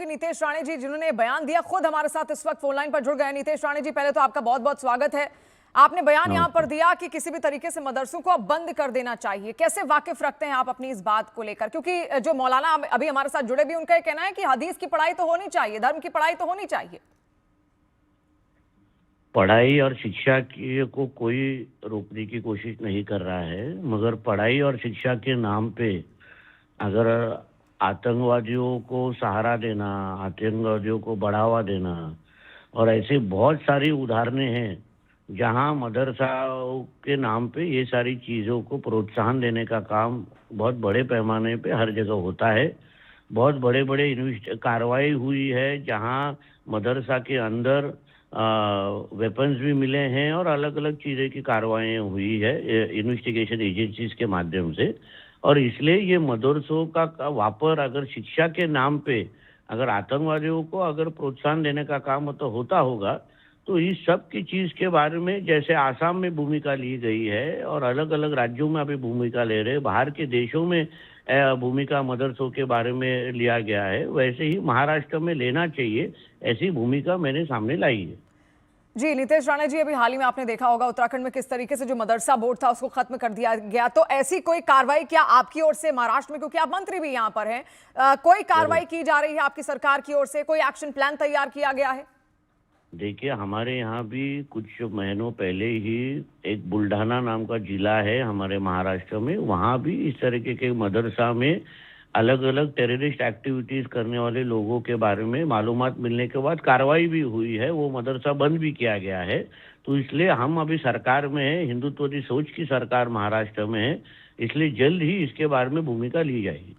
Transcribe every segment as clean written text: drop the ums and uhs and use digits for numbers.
नीतेश राणे जी, जिन्होंने बयान दिया, खुद हमारे साथ इस वक्त फोन लाइन पर जुड़ गए। नीतेश राणे जी, पहले तो आपका बहुत बहुत स्वागत है। आपने बयान यहां पर दिया कि किसी भी तरीके से मदरसों को अब बंद कर देना चाहिए। कैसे वाकिफ रखते हैं आप अपनी इस बात को लेकर? क्योंकि जो मौलाना अभी हमारे साथ जुड़े भी, उनका यह कहना है कि हदीस की पढ़ाई तो होनी चाहिए, धर्म की पढ़ाई तो होनी चाहिए। पढ़ाई और शिक्षा की को कोई रोकने की कोशिश नहीं कर रहा है, मगर पढ़ाई और शिक्षा के नाम पे अगर आतंकवादियों को सहारा देना, आतंकवादियों को बढ़ावा देना, और ऐसे बहुत सारी उदाहरणें हैं जहां मदरसाओं के नाम पे ये सारी चीज़ों को प्रोत्साहन देने का काम बहुत बड़े पैमाने पे हर जगह होता है। बहुत बड़े बड़े कार्रवाई हुई है जहां मदरसा के अंदर वेपन्स भी मिले हैं और अलग अलग चीज़ें की कार्रवाई हुई है इन्वेस्टिगेशन एजेंसीज के माध्यम से। और इसलिए ये मदरसों का वापर अगर शिक्षा के नाम पे अगर आतंकवादियों को अगर प्रोत्साहन देने का काम तो होता होगा, तो इस सब की चीज़ के बारे में जैसे आसाम में भूमिका ली गई है और अलग अलग राज्यों में अभी भूमिका ले रहे, बाहर के देशों में भूमिका मदरसों के बारे में लिया गया है, वैसे ही महाराष्ट्र में लेना चाहिए। ऐसी भूमिका मैंने सामने लाई है। जी नीतेश राणे जी, अभी हाल ही में आपने देखा होगा उत्तराखंड में किस तरीके से जो मदरसा बोर्ड था उसको खत्म कर दिया गया। तो ऐसी कोई कार्रवाई क्या आपकी ओर से महाराष्ट्र में, क्योंकि आप मंत्री भी यहाँ पर हैं, कोई कार्रवाई की जा रही है आपकी सरकार की ओर से? कोई एक्शन प्लान तैयार किया गया है? देखिए, हमारे यहाँ भी कुछ महीनों पहले ही एक बुल्ढाना नाम का जिला है हमारे महाराष्ट्र में, वहाँ भी इस तरीके के मदरसा में अलग अलग टेररिस्ट एक्टिविटीज करने वाले लोगों के बारे में मालूमात मिलने के बाद कार्रवाई भी हुई है, वो मदरसा बंद भी किया गया है। तो इसलिए हम अभी सरकार में है, हिंदुत्ववादी सोच की सरकार महाराष्ट्र में है, इसलिए जल्द ही इसके बारे में भूमिका ली जाएगी।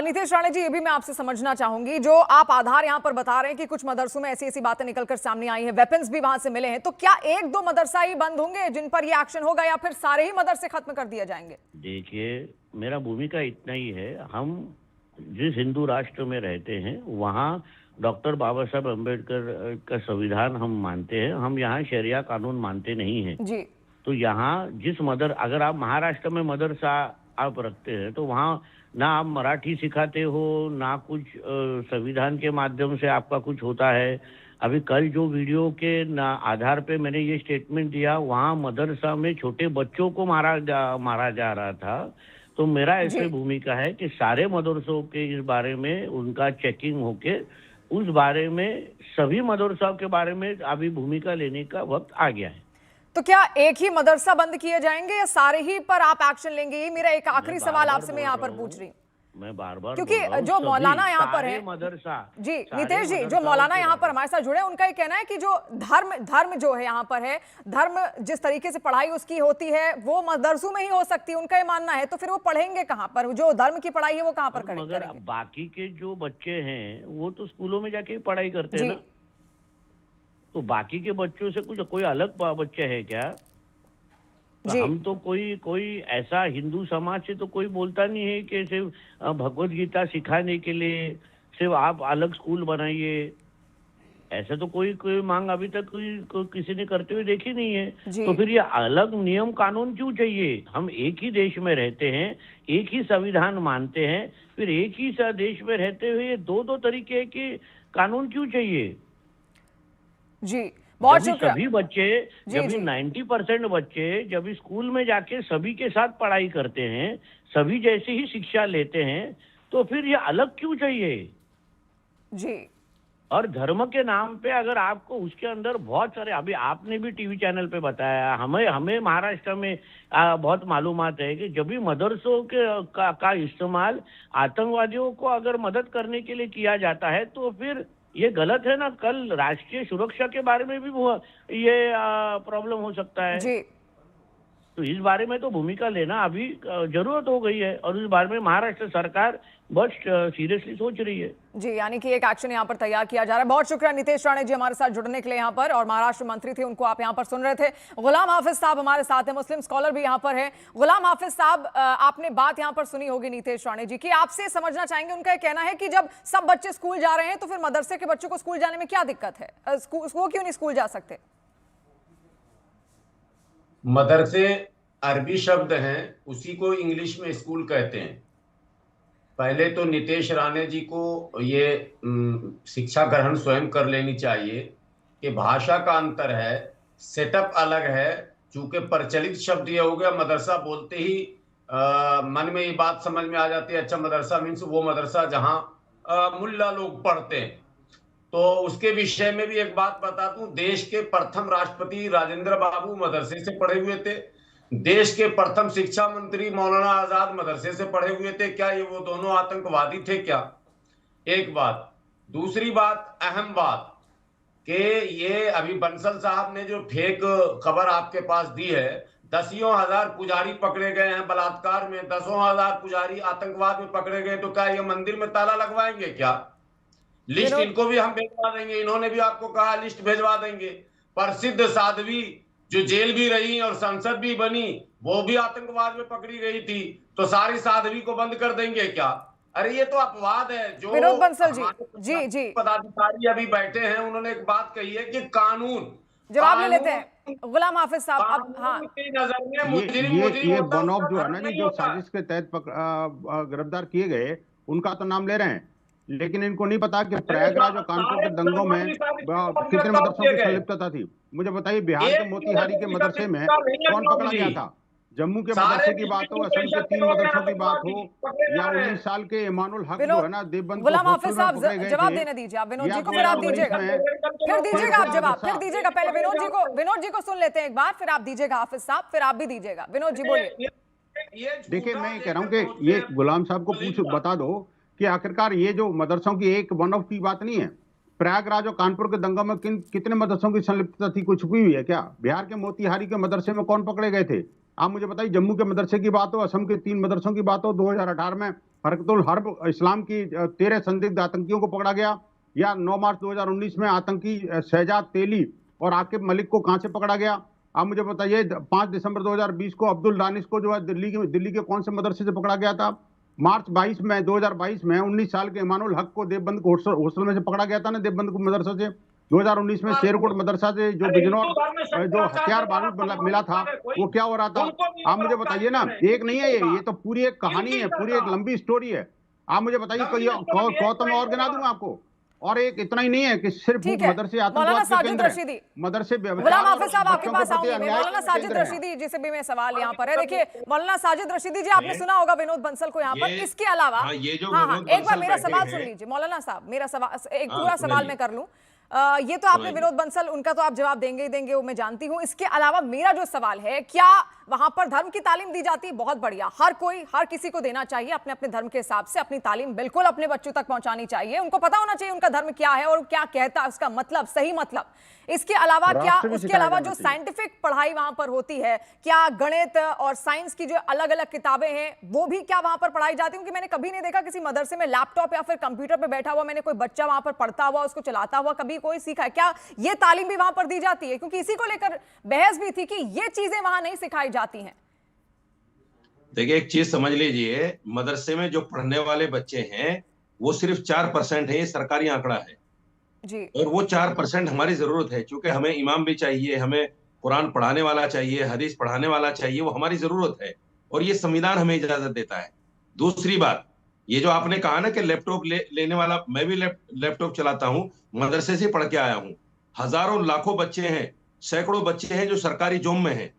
नीतेश राणे जी, ये भी मैं आपसे समझना चाहूंगी, जो आप आधार यहां पर बता रहे हैं कि कुछ मदरसों में ऐसी ऐसी बातें निकलकर सामने आई हैं, वेपन्स भी वहां से मिले हैं, तो क्या एक दो मदरसा ही बंद होंगे जिन पर ये एक्शन होगा, या फिर सारे ही मदरसे खत्म कर दिए जाएंगे? देखिए, मेरा भूमिका इतना ही है, हम जिस हिंदू राष्ट्र में रहते हैं वहाँ डॉक्टर बाबा साहब अम्बेडकर का संविधान हम मानते हैं, हम यहाँ शरिया कानून मानते नहीं हैं। जी। तो यहाँ अगर आप महाराष्ट्र में मदरसा आप रखते हैं तो वहाँ ना आप मराठी सिखाते हो, ना कुछ संविधान के माध्यम से आपका कुछ होता है। अभी कल जो वीडियो के आधार पे मैंने ये स्टेटमेंट दिया, वहाँ मदरसा में छोटे बच्चों को मारा जा रहा था। तो मेरा ऐसे भूमिका है कि सारे मदरसों के इस बारे में उनका चेकिंग होके उस बारे में सभी मदरसों के बारे में अभी भूमिका लेने का वक्त आ गया है। तो क्या एक ही मदरसा बंद किए जाएंगे या सारे ही पर आप एक्शन लेंगे? ये मेरा एक आखिरी सवाल आपसे मैं यहाँ पर पूछ रही हूँ, मैं बार-बार क्योंकि जो मौलाना यहाँ पर है मदरसा जी नीतेश जी, जो मौलाना यहाँ पर हमारे साथ जुड़े, उनका ये कहना है कि जो धर्म जो है यहाँ पर है, धर्म जिस तरीके से पढ़ाई उसकी होती है वो मदरसों में ही हो सकती है, उनका ये मानना है। तो फिर वो पढ़ेंगे कहाँ पर? जो धर्म की पढ़ाई है वो कहाँ पर करेंगे? मगर बाकी के जो बच्चे हैं वो तो स्कूलों में जाके पढ़ाई करते हैं ना, तो बाकी के बच्चों से कुछ कोई अलग बच्चे हैं क्या? तो हम तो कोई ऐसा हिंदू समाज से तो कोई बोलता नहीं है कि सिर्फ भगवत गीता सिखाने के लिए सिर्फ आप अलग स्कूल बनाइए। ऐसा तो कोई मांग अभी तक किसी ने करते हुए देखी नहीं है। तो फिर ये अलग नियम कानून क्यों चाहिए? हम एक ही देश में रहते हैं, एक ही संविधान मानते हैं, फिर एक ही देश में रहते हुए दो तरीके के कानून क्यों चाहिए? जी, बहुत शुक्रिया। सभी बच्चे, जब 90% बच्चे जब स्कूल में जाके सभी के साथ पढ़ाई करते हैं, सभी जैसे ही शिक्षा लेते हैं, तो फिर ये अलग क्यों चाहिए? जी। और धर्म के नाम पे अगर आपको उसके अंदर बहुत सारे, अभी आपने भी टीवी चैनल पे बताया, हमें महाराष्ट्र में बहुत मालूमात है कि जब भी मदरसों का इस्तेमाल आतंकवादियों को अगर मदद करने के लिए किया जाता है तो फिर ये गलत है ना। कल राष्ट्रीय सुरक्षा के बारे में भी ये प्रॉब्लम हो सकता है जी। तो इस बारे में तो भूमिका लेना अभी जरूरत हो गई है और इस बारे में महाराष्ट्र सरकार बहुत सीरियसली सोच रही है। जी, यानी कि एक एक्शन यहाँ पर तैयार किया जा रहा है। बहुत शुक्रिया नीतेश राणे जी हमारे साथ जुड़ने के लिए यहाँ पर, और महाराष्ट्र मंत्री थे उनको आप यहाँ पर सुन रहे थे। गुलाम हाफिज साहब हमारे साथ हैं, मुस्लिम स्कॉलर भी यहाँ पर है। गुलाम हाफिज साहब, आपने बात यहाँ पर सुनी होगी नीतेश राणे जी की, आपसे समझना चाहेंगे, उनका कहना है कि जब सब बच्चे स्कूल जा रहे हैं तो फिर मदरसे के बच्चों को स्कूल जाने में क्या दिक्कत है? वो क्यों नहीं स्कूल जा सकते? मदरसे अरबी शब्द हैं, उसी को इंग्लिश में स्कूल कहते हैं। पहले तो नीतीश राणे जी को ये शिक्षा ग्रहण स्वयं कर लेनी चाहिए कि भाषा का अंतर है, सेटअप अलग है। चूंकि प्रचलित शब्द ये हो गया, मदरसा बोलते ही मन में ये बात समझ में आ जाती है, अच्छा मदरसा मीन्स वो मदरसा जहां मुल्ला लोग पढ़ते हैं। तो उसके विषय में भी एक बात बता दूं, देश के प्रथम राष्ट्रपति राजेंद्र बाबू मदरसे से पढ़े हुए थे। देश के प्रथम शिक्षा मंत्री मौलाना आजाद मदरसे से पढ़े हुए थे। क्या ये वो दोनों आतंकवादी थे क्या? एक बात। दूसरी बात, अहम बात, कि ये अभी बंसल साहब ने जो फेक खबर आपके पास दी है, दसियों हजार पुजारी पकड़े गए हैं बलात्कार में, दसों हजार पुजारी आतंकवाद में पकड़े गए, तो क्या ये मंदिर में ताला लगवाएंगे क्या? लिस्ट इनको भी हम भेजवा देंगे, इन्होंने भी आपको कहा लिस्ट भेजवा देंगे। प्रसिद्ध साध्वी जो जेल भी रही और संसद भी बनी, वो भी आतंकवाद में पकड़ी गई थी, तो सारी साध्वी को बंद कर देंगे क्या? अरे ये तो अपवाद है। जो विनोद बंसल जी पदाधिकारी अभी बैठे हैं, उन्होंने एक बात कही है कि कानून, जवाब ले लेते हैं गुलाम हाफिज साहब। अब हाँ, की नजर में ये बनौब जो है ना जी, जो साजिश के तहत गिरफ्तार किए गए, उनका तो नाम ले रहे हैं, लेकिन इनको नहीं पता कि प्रयागराज और कानपुर के दंगों में कितने मदरसों की संलिप्तता थी। मुझे बताइए, बिहार के मोतिहारी के मदरसे में कौन पकड़ा गया था? जम्मू के मदरसे की बात हो, असम के 3 मदरसों की बात हो, या 19 साल के इमानुल हक जो है ना देवबंद, गुलाम हाफिज साहब जवाब देने दीजिए। आप विनोद जी को फिर आप दीजिएगा, फिर दीजिएगा आप जवाब, फिर दीजिएगा। पहले विनोद जी को सुन लेते हैं एक बार, फिर आप दीजिएगा हाफिज साहब, फिर आप भी दीजिएगा। विनोद जी बोलिए। देखिए, मैं ये कह रहा हूँ कि ये गुलाम साहब को बता दो कि आखिरकार ये जो मदरसों की एक वन ऑफ की बात नहीं है। प्रयागराज और कानपुर के दंगों में कितने मदरसों की संलिप्तता थी, कोई छुपी हुई है क्या? बिहार के मोतिहारी के मदरसे में कौन पकड़े गए थे? आप मुझे बताइए। जम्मू के मदरसे की बात हो, असम के 3 मदरसों की बात हो, 2018 में हरकतुल हर्ब इस्लाम की 13 संदिग्ध आतंकियों को पकड़ा गया, या 9 मार्च 2019 में आतंकी शहजाद तेली और आकिब मलिक को कहां से पकड़ा गया? आप मुझे बताइए। 5 दिसंबर 2020 को अब्दुल दानिश को जो है दिल्ली के कौन से मदरसे से पकड़ा गया था? मार्च 2022 में 19 साल के इमानुल हक को देवबंद हॉस्टल में से पकड़ा गया था ना, देवबंद को मदरसा से। 2019 में शेरकोट मदरसा से जो बिजनौर जो हथियार बारूद मिला था, वो क्या हो रहा था? आप मुझे बताइए ना। एक नहीं है ये तो पूरी एक कहानी है, पूरी एक लंबी स्टोरी है। आप मुझे बताइए, गौतम और गिना दूंगा आपको। और एक इतना ही नहीं है कि सिर्फ मदरसे आतंकवाद के केंद्र है, मदरसे। गुलाम हाफिज साहब आपके पास आऊंगी। मौलाना साजिद रशीदी जिसे भी मैं सवाल यहाँ पर है, देखिए मौलाना साजिद रशीदी जी, आपने सुना होगा विनोद बंसल को यहाँ पर। इसके अलावा हाँ, एक बार मेरा सवाल सुन लीजिए मौलाना साहब, मेरा सवाल एक पूरा सवाल मैं कर लूं। ये तो आपने विनोद बंसल, उनका तो आप जवाब देंगे ही देंगे, वो मैं जानती हूं। इसके अलावा मेरा जो सवाल है, क्या वहां पर धर्म की तालीम दी जाती है? बहुत बढ़िया, हर किसी को देना चाहिए अपने अपने धर्म के हिसाब से अपनी तालीम बिल्कुल अपने बच्चों तक पहुंचानी चाहिए। उनको पता होना चाहिए उनका धर्म क्या है और क्या कहता है, उसका मतलब, सही मतलब। इसके अलावा क्या, उसके अलावा जो साइंटिफिक पढ़ाई वहां पर होती है, क्या गणित और साइंस की जो अलग अलग किताबें हैं वो भी क्या वहां पर पढ़ाई जाती है? क्योंकि मैंने कभी नहीं देखा किसी मदरसे में लैपटॉप या फिर कंप्यूटर पे बैठा हुआ मैंने कोई बच्चा वहां पर पढ़ता हुआ, उसको चलाता हुआ कभी कोई सीखा है क्या? ये तालीम भी वहां पर दी जाती है? क्योंकि इसी को लेकर बहस भी थी कि ये चीजें वहां नहीं सिखाई जाती हैं। देखिए, एक चीज समझ लीजिए, मदरसे में जो पढ़ने वाले बच्चे हैं वो सिर्फ 4% है, ये सरकारी आंकड़ा है जी। और वो 4% हमारी जरूरत है, क्योंकि हमें इमाम भी चाहिए, हमें कुरान पढ़ाने वाला चाहिए, हदीस पढ़ाने वाला चाहिए, वो हमारी जरूरत है और ये संविधान हमें इजाजत देता है। दूसरी बात, ये जो आपने कहा ना कि लैपटॉप लेने वाला, मैं भी लैपटॉप चलाता हूं, मदरसे से पढ़ के आया हूं। हजारों लाखों बच्चे हैं, सैकड़ों बच्चे हैं जो सरकारी जोम में हैं।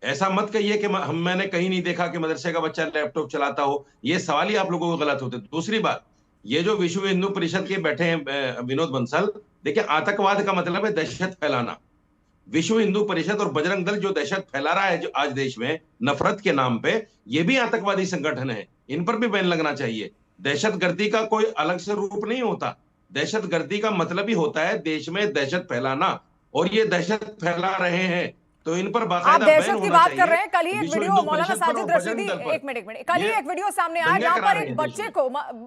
ऐसा मत कहिए कि मैंने कहीं नहीं देखा कि मदरसे का बच्चा लैपटॉप चलाता हो, ये सवाल ही आप लोगों को गलत होते। दूसरी बात, ये जो विश्व हिंदू परिषद के बैठे हैं विनोद बंसल, देखिए आतंकवाद का मतलब है दहशत फैलाना। विश्व हिंदू परिषद और बजरंग दल जो दहशत फैला रहा है जो आज देश में नफरत के नाम पे, ये भी आतंकवादी संगठन है, इन पर भी बैन लगना चाहिए। दहशतगर्दी का कोई अलग से रूप नहीं होता, दहशतगर्दी का मतलब ही होता है देश में दहशत फैलाना, और ये दहशत फैला रहे हैं तो इन पर आप दहशत की बात कर रहे हैं। कल ही एक वीडियो मौलाना साजिद रशीदी, एक मिनट, कल ही एक वीडियो सामने आया जहां पर एक बच्चे को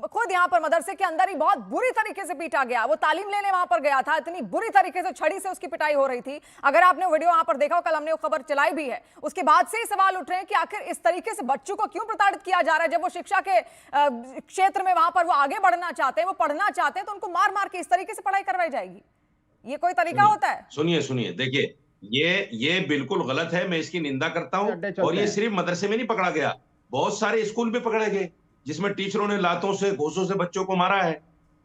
खुद यहां पर मदरसे के अंदर ही बहुत बुरी तरीके से पीटा गया। वो तालीम लेने वहां पर गया था, इतनी बुरी तरीके से छड़ी से उसकी पिटाई हो रही थी। अगर आपने वीडियो वहां पर देखा हो, कल हमने वो खबर चलाई भी है। उसके बाद से ही सवाल उठ रहे हैं कि आखिर इस तरीके से बच्चों को क्यों प्रताड़ित किया जा रहा है? जब वो शिक्षा के क्षेत्र में वहां पर वो आगे बढ़ना चाहते हैं, वो पढ़ना चाहते हैं, तो उनको मार मार के इस तरीके से पढ़ाई करवाई जाएगी? ये कोई तरीका होता है? सुनिए, देखिए ये बिल्कुल गलत है, मैं इसकी निंदा करता हूं। और ये सिर्फ मदरसे में नहीं पकड़ा गया, बहुत सारे स्कूल में पकड़े गए। जिसमें टीचरों ने लातों से, घूसों से बच्चों को मारा है,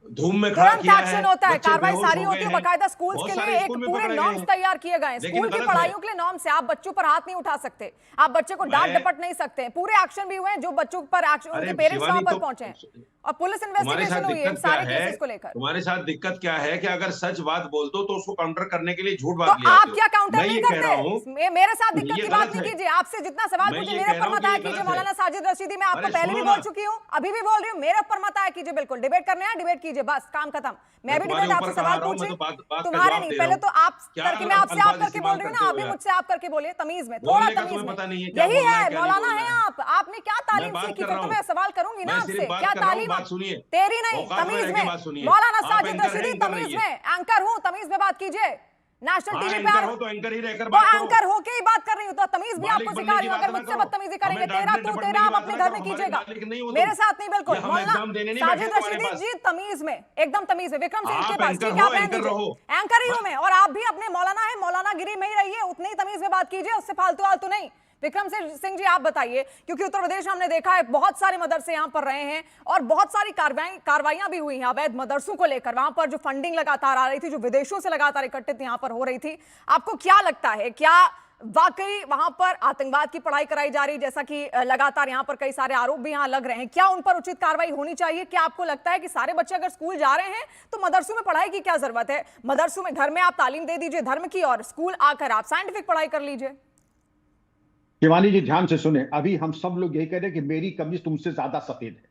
धूम में खड़ा तुरंत किया है, एक्शन होता है, बच्चे कार्रवाई बेहोश सारी हो होती गए है, हैं। बकायदा स्कूल्स बहुत के सारे लिए एक स्कूल में पूरे पकड़े गए नॉर्म्स हैं। तैयार किए गए हैं। लेकिन स्कूल की गलत है। पढ़ाइयों के लिए नॉर्म्स से आप बच्चों पर हाथ नहीं उठा सकते, आप बच्चे को डांट मैं- डपट नहीं सकते। पूरे एक्शन भी हुए हैं, जो बच्चों पर एक्शन, अरे उनके पेरेंट्स वहां शिवानी, पर तो पहुंचे हैं और पुलिस तुम्हारे इन्वेस्टिगेशन साथ हुई है इन दिक्कत क्या सारे है? केसेस को लेकर। तुम्हारे साथ दिक्कत क्या है कि अगर सच बात बोल दो तो उसको काउंटर करने के लिए झूठ तो बात ले आप आते हो। क्या काउंटर मैं नहीं ये कह रहा हूँ, करते? मेरे साथ दिक्कत ये की बात गलत नहीं है। कीजिए। आपसे जितना सवाल मैं पूछे ये मेरे कह रहा ऊपर हूँ मत कि आया ये कीजिए। गलत है। मौलाना साजिद रशीदी, मैं आपको अरे पहले भी सुनो बोल ना। चुकी हूँ, अभी भी बोल रही हूँ, मेरे ऊपर मत आया कीजिए। बिल्कुल डिबेट करने हैं, डिबेट कीजिए, बस काम खत्म। मैं भी तुम्हारे डिबेट ऊपर आपसे कहा सवाल रहा हूँ, मैं पूछी, तो बात का तुम्हारे जवाब नहीं। दे रहा पहले हूँ। तो आप क्या करके, मैं आपसे आप अल्फाज करके बोल इस्तेमाल रही हूँ करते ना, हो अभी यार? मुझसे आप करके बोलिए, तमीज में, थोड़ा बोलने का तमीज तुम्हें में। पता नहीं है, क्या यही बोलना है, है क्या नहीं मौलाना बोलना है है। आप। आपने क्या मैं तालीम बात सीखी? कर फिर रहा तो हूँ। मैं सवाल करूंगी ना मैं आपसे, सिर्फ बात क्या कर रहा हूँ, तालीम? बात सुनिए। तेरी नहीं, औकात में तमीज रह के में। बात सुनिए। मौलाना आप साजिद एंकर हैं, रशीदी, एंकर तमीज रहिए। में। एंकर हूँ, तमीज में बात कीजिए। नेशनल हाँ, टीवी पे एंकर हो तो एंकर ही रहकर तो बात करो। एंकर होके ही बात कर रही हूँ, तो तमीज भी मालिक आपको बनने सिखा की रही हूँ। बात अगर ना मुझसे करो। बदतमीजी करेंगे, हमें तेरा डांटने तू डपटने तेरा, की आप बात अपने ना घर करो, में हमारे कीजिएगा, मालिक नहीं हो मेरे तुम। साथ नहीं। बिल्कुल ये हम मौलाना एग्जाम देने नहीं बैठे साजिद तुम्हारे रशीदी पास। जी, तमीज में, एकदम तमीज में। विक्रम सिंह के आप पास, एंकर ठीक है, हो, आप रहने एंकर दीजिए। रहो। एंकर ही हूं मैं, और आप भी अपने मौलाना है, मौलाना गिरी में ही रहिए, उतनी ही तमीज में बात कीजिए, उससे फालतू फालतू नहीं। विक्रम सिंह जी, आप बताइए, क्योंकि उत्तर प्रदेश में हमने देखा है बहुत सारे मदरसे यहां पर रहे हैं और बहुत सारी कार्रवाइयां भी हुई हैं अवैध मदरसों को लेकर। वहां पर जो फंडिंग लगातार आ रही थी, जो विदेशों से लगातार इकट्ठित यहां पर हो रही थी, आपको क्या लगता है, क्या वाकई वहां पर आतंकवाद की पढ़ाई कराई जा रही, जैसा कि लगातार यहां पर कई सारे आरोप भी यहां लग रहे हैं? क्या उन पर उचित कार्रवाई होनी चाहिए? क्या आपको लगता है कि सारे बच्चे अगर स्कूल जा रहे हैं तो मदरसों में पढ़ाई की क्या जरूरत है? मदरसों में, घर में आप तालीम दे दीजिए धर्म की, और स्कूल आकर आप साइंटिफिक पढ़ाई कर लीजिए। शिवानी जी ध्यान से सुने, अभी हम सब लोग यही कह रहे हैं कि मेरी कमीज तुमसे ज्यादा सफेद है।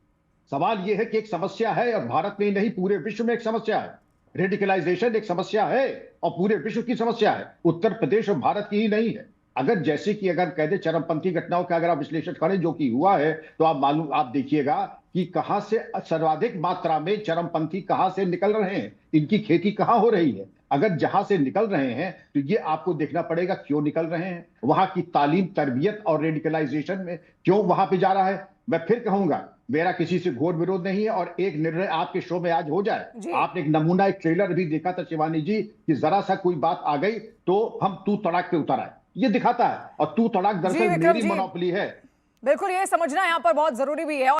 सवाल यह है कि एक समस्या है, और भारत में ही नहीं पूरे विश्व में एक समस्या है। रेडिकलाइजेशन एक समस्या है और पूरे विश्व की समस्या है, उत्तर प्रदेश और भारत की ही नहीं है। अगर जैसे कि अगर कहते चरमपंथी घटनाओं का अगर आप विश्लेषण करें जो कि हुआ है, तो आप देखिएगा कि कहां से सर्वाधिक मात्रा में चरमपंथी कहां से निकल रहे हैं, इनकी खेती कहां हो रही है। अगर जहां से निकल रहे हैं तो ये आपको देखना पड़ेगा क्यों निकल रहे हैं, वहां की तालीम, तरबियत और रेडिकलाइजेशन में क्यों वहां पे जा रहा है। मैं फिर कहूंगा, मेरा किसी से घोर विरोध नहीं है, और एक निर्णय आपके शो में आज हो जाए। आपने एक नमूना, एक ट्रेलर भी देखा था शिवानी जी, कि जरा सा कोई बात आ गई तो हम तू तड़ाक पे उतर आए, ये दिखाता है। और तू तड़ाक दरअसल मेरी मोनोपोली है। बिल्कुल, ये समझना यहाँ पर बहुत जरूरी भी है।